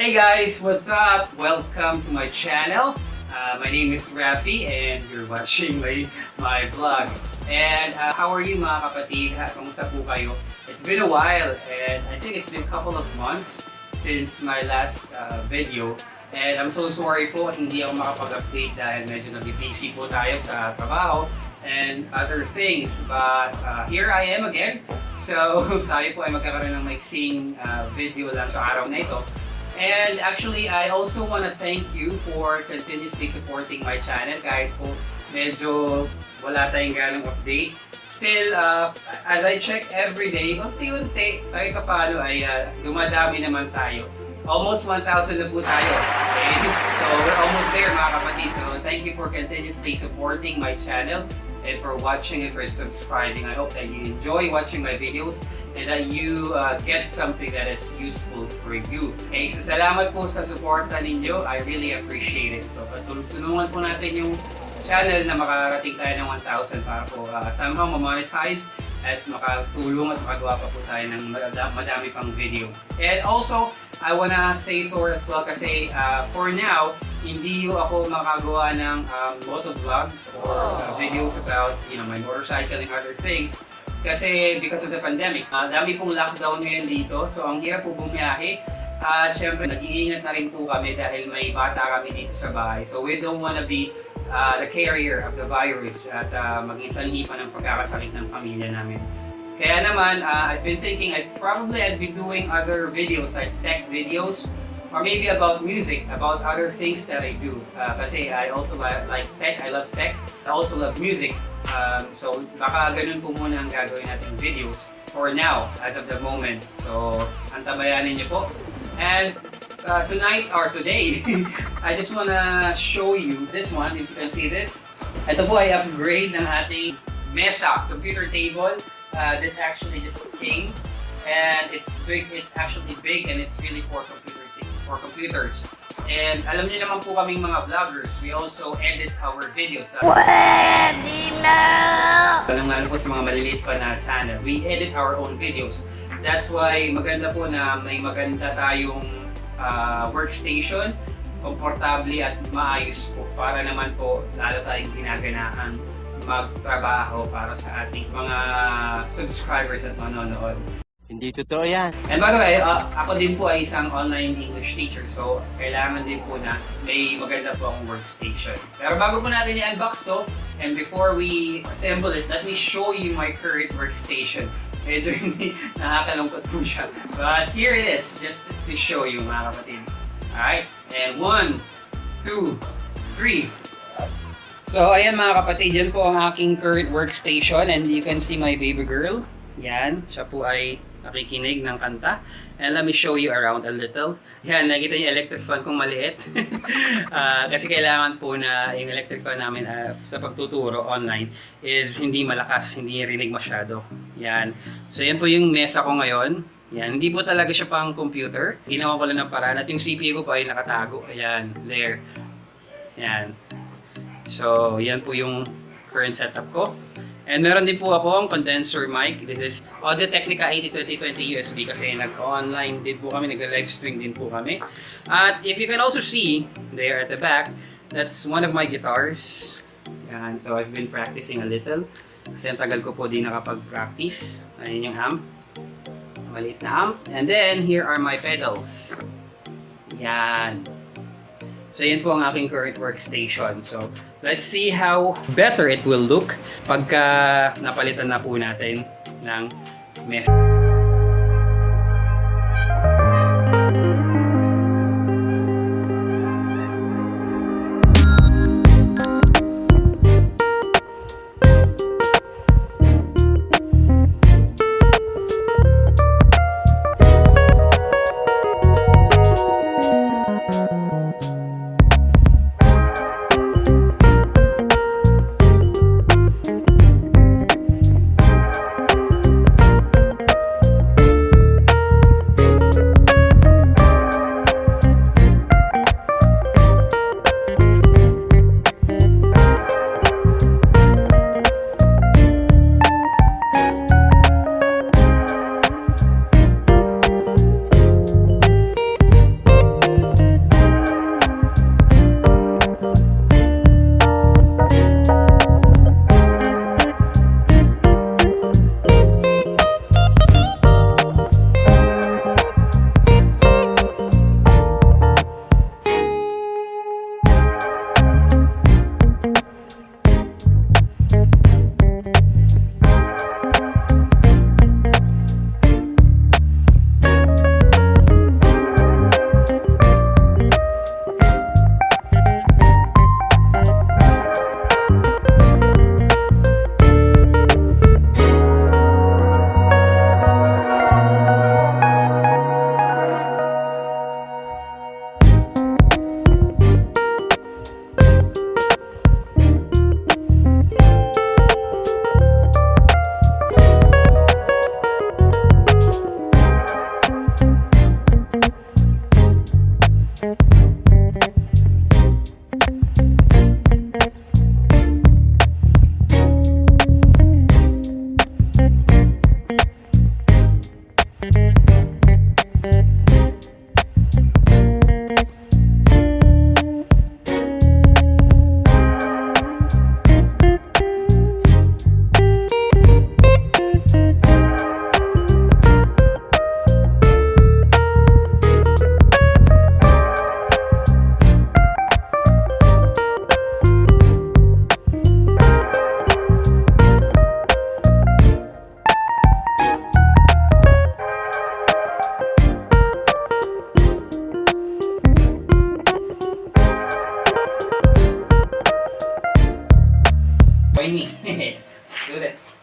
Hey guys, what's up? Welcome to my channel. My name is Rafi and you're watching my vlog. And how are you mga kapatid? Kamusta po kayo? It's been a while and I think it's been a couple of months since my last video. And I'm so sorry po, hindi ako makapag-update dahil medyo nag-busy po tayo sa trabaho and other things. But here I am again. So tayo po ay magkakaroon ng maiksing video lang sa araw na ito. And actually, I also want to thank you for continuously supporting my channel kahit po medyo wala tayong ganong update. Still, as I check every day, unti-unti, kahit kapalo ay dumadami naman tayo. Almost 1,000 na po tayo. Okay? So, we're almost there mga kapatid. So, thank you for continuously supporting my channel and for watching and for subscribing. I hope that you enjoy watching my videos and that you get something that is useful for you. Okay, so salamat po sa suporta ninyo. I really appreciate it. So, tulungan po natin yung channel na makarating tayo ng 1,000 para po somehow ma-monetize at makatulong at makagawa pa po tayo ng madami pang video. And also, I wanna say sorry as well kasi for now, hindi ako makagawa ng motovlogs or videos about my motorcycle and other things kasi because of the pandemic. Dami pong lockdown ngayon dito, so ang hirap po bumiyahe. At syempre, nag-iingat na rin po kami dahil may bata kami dito sa bahay. So we don't wanna be the carrier of the virus at maging sanhi pa ng pagkakasakit ng pamilya namin. Kaya naman, I've been thinking I'd be doing other videos like tech videos or maybe about music, about other things that I do. Kasi I also like tech, I love tech, I also love music. So baka ganun po muna ang gagawin nating videos for now, as of the moment. So antabayanin niyo po. And tonight or today, I just wanna show you this one, if you can see this. Ito po ay upgrade ng ating mesa, computer table. This actually just came and it's big. It's actually big and it's really for computers. And alam niyo naman po kaming mga vloggers, we also edit our videos. Pwede na! Lalo po sa mga maliliit pa na channel, we edit our own videos. That's why maganda po na may maganda tayong workstation, komportable at maayos po para naman po lalo tayong ginaganahan magtrabaho para sa ating mga subscribers at manonood. Hindi totoo yan. And by the way, ako din po ay isang online English teacher. So, kailangan din po na may maganda po akong workstation. Pero bago po natin i-unbox to, and before we assemble it, let me show you my current workstation. Medyo hindi nakakalungkot po siya. But here it is, just to show you mga kapatid. Alright, and 1, 2, 3. So, ayan mga kapatid, yan po ang aking current workstation and you can see my baby girl. Yan, siya po ay nakikinig ng kanta. And let me show you around a little. Yan, nakita niyo electric fan kong maliit. Kasi kailangan po na yung electric fan namin sa pagtuturo online is hindi malakas, hindi rinig masyado. Yan. So, yan po yung mesa ko ngayon. Yan, hindi po talaga siya pang computer. Ginawa ko lang ng paraan at yung CPU ko pa ay nakatago. Ayan, there. Yan. So, yan po yung current setup ko. And meron din po akong condenser mic. This is Audio Technica 802020 USB kasi nag-online din po kami, nag-livestream din po kami. At if you can also see there at the back, that's one of my guitars. Yan, so I've been practicing a little. Kasi ang tagal ko po din nakapag-practice. Ayun yung amp. Maliit na amp. And then, here are my pedals. Yan. So, yan po ang aking current workstation. So, let's see how better it will look pagka napalitan na po natin ng mesa. Join me. Do this.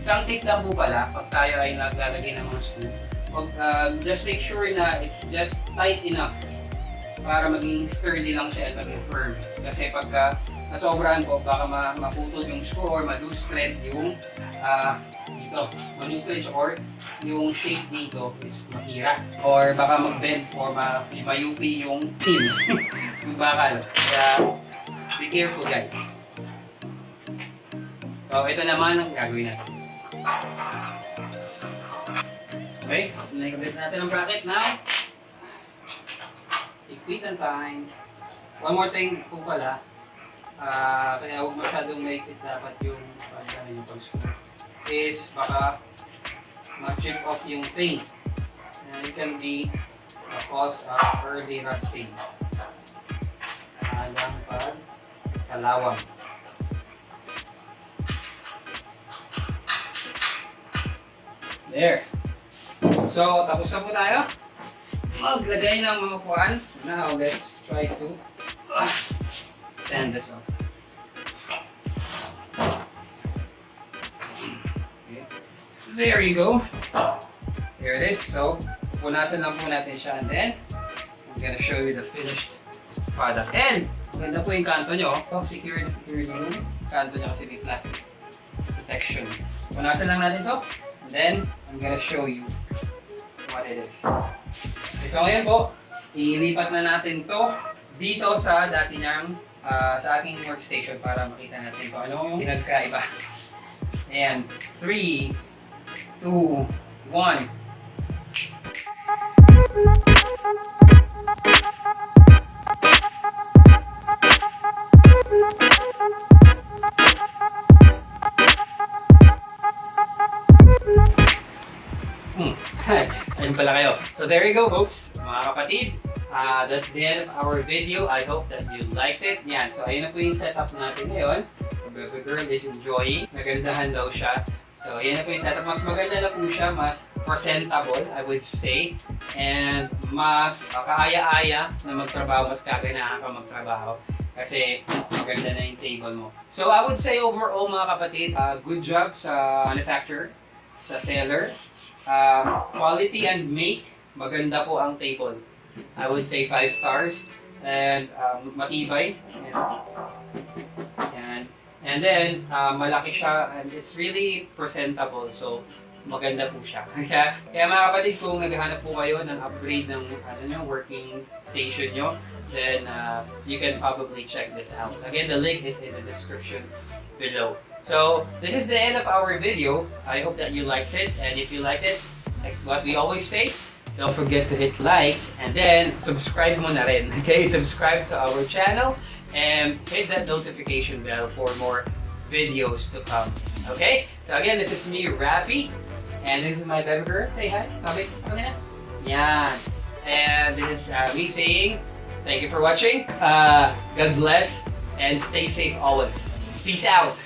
Isang tip lang po pala, pag tayo ay naglalagay ng mga screw, just make sure na it's just tight enough para maging sturdy lang siya at maging firm. Kasi pagka nasobrahan po, baka maputol yung screw or ma-loose thread yung dito. Ma-loose thread or yung shape dito is masira. Or baka mag-bend or mayupi yung pin, yung bakal. Kaya be careful guys. So ito naman ang gagawin natin. Okay, nakikabit natin ang bracket now. Take and time. One more thing po pala, kaya huwag masyadong maikit dapat yung pag-screw is baka ma-chip off yung paint. And it can be a cause of early rusting. Hanggang pag-kalawang. There. So, tapos na po tayo. maglagay ng mga kuwan. Now, let's try to stand this up. Okay. There you go. Here it is. So, punasan lang po natin siya and then I'm gonna show you the finished product. And, ganda po yung kanto nyo. Oh, secure na yung kanto nyo kasi may plastic protection. Punasan lang natin to. And then, I'm gonna show you what it is. Okay, so ngayon po, ilipat na natin to dito sa dati niyang sa aking workstation para makita natin kung ano yung pinagkaiba. And 3, 2, 1. Ayun pala kayo. So there you go folks, mga kapatid. That's the end of our video. I hope that you liked it. Yan. So ayun na po yung setup natin ngayon. The girl is enjoying. Nagandahan daw siya. So ayun na po yung setup. Mas maganda na po siya. Mas presentable, I would say. And mas kaaya-aya na magtrabaho. Mas kaganahan ka magtrabaho. Kasi maganda na yung table mo. So I would say overall mga kapatid, good job sa manufacturer, sa seller. Quality and make, maganda po ang table. I would say 5 stars. And matibay. And then, malaki siya and it's really presentable. So, maganda po siya. Kaya mga kapatid, kung naghahanap po kayo ng upgrade ng working station nyo, then you can probably check this out. Again, the link is in the description below. So, this is the end of our video. I hope that you liked it. And if you liked it, like what we always say, don't forget to hit like and then subscribe mo na rin. Okay? Subscribe to our channel and hit that notification bell for more videos to come. Okay? So again, this is me, Rafi. And this is my baby girl. Say hi. Sabi sa kanila. Yan. And this is me saying, thank you for watching. God bless and stay safe always. Peace out.